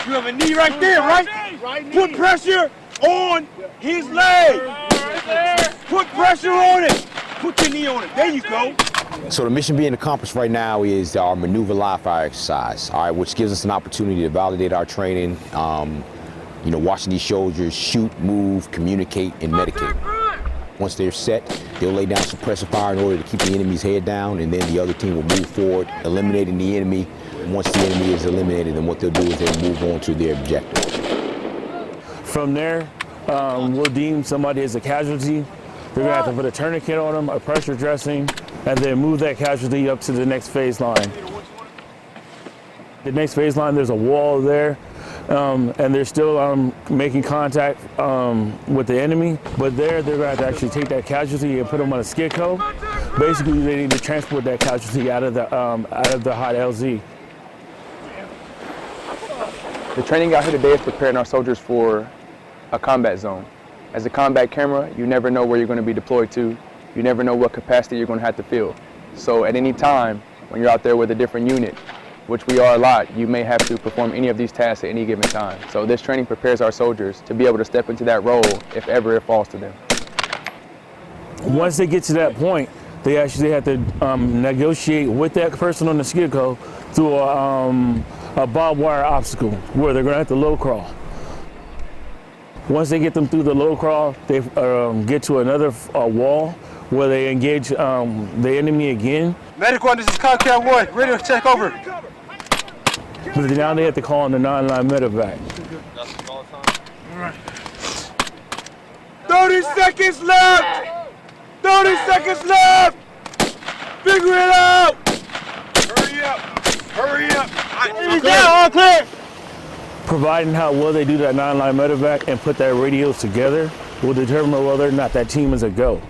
You have a knee right there, right? Put pressure on his leg. Put pressure on it. Put your knee on it. There you go. So the mission being accomplished right now is our maneuver live fire exercise, all right, which gives us an opportunity to validate our training, you know, watching these soldiers shoot, move, communicate, and medicate. Once they're set, they'll lay down suppressive fire in order to keep the enemy's head down, and then the other team will move forward, eliminating the enemy. And once the enemy is eliminated, then what they'll do is they'll move on to their objective. From there, we'll deem somebody as a casualty. They're gonna have to put a tourniquet on them, a pressure dressing, and then move that casualty up to the next phase line. The next phase line, there's a wall there, and they're still making contact with the enemy, but they're gonna have to actually take that casualty and put them on a skid co. Basically, they need to transport that casualty out of the hot LZ. The training out here today is preparing our soldiers for a combat zone. As a combat camera, you never know where you're going to be deployed to. You never know what capacity you're going to have to fill. So at any time, when you're out there with a different unit, which we are a lot, you may have to perform any of these tasks at any given time. So this training prepares our soldiers to be able to step into that role if ever it falls to them. Once they get to that point, they actually have to negotiate with that person on the skid co through a barbed wire obstacle where they're going to have to low crawl. Once they get them through the low crawl, they get to another wall where they engage the enemy again. Medical, this is Concat 1. Radio check over. But now they have to call on the 9-line medevac. 30 seconds left! 30 seconds left! Figure it out! Hurry up! Hurry up! Enemies down, all clear! Providing how well they do that 9-line medevac and put that radios together will determine whether or not that team is a go.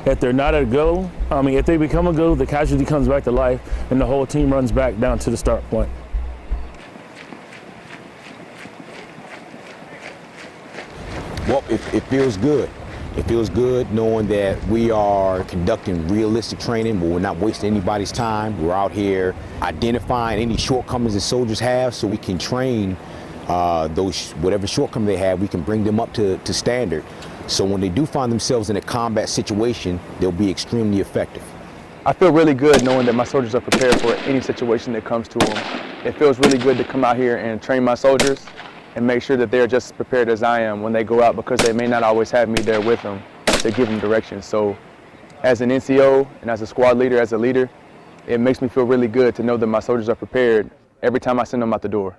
If they're not a go, if they become a go, the casualty comes back to life and the whole team runs back down to the start point. Well, it feels good. It feels good knowing that we are conducting realistic training, but we're not wasting anybody's time. We're out here identifying any shortcomings that soldiers have so we can train those, whatever shortcomings they have, we can bring them up to standard. So when they do find themselves in a combat situation, they'll be extremely effective. I feel really good knowing that my soldiers are prepared for any situation that comes to them. It feels really good to come out here and train my soldiers and make sure that they're just as prepared as I am when they go out, because they may not always have me there with them to give them direction. So as an NCO and as a squad leader, as a leader, it makes me feel really good to know that my soldiers are prepared every time I send them out the door.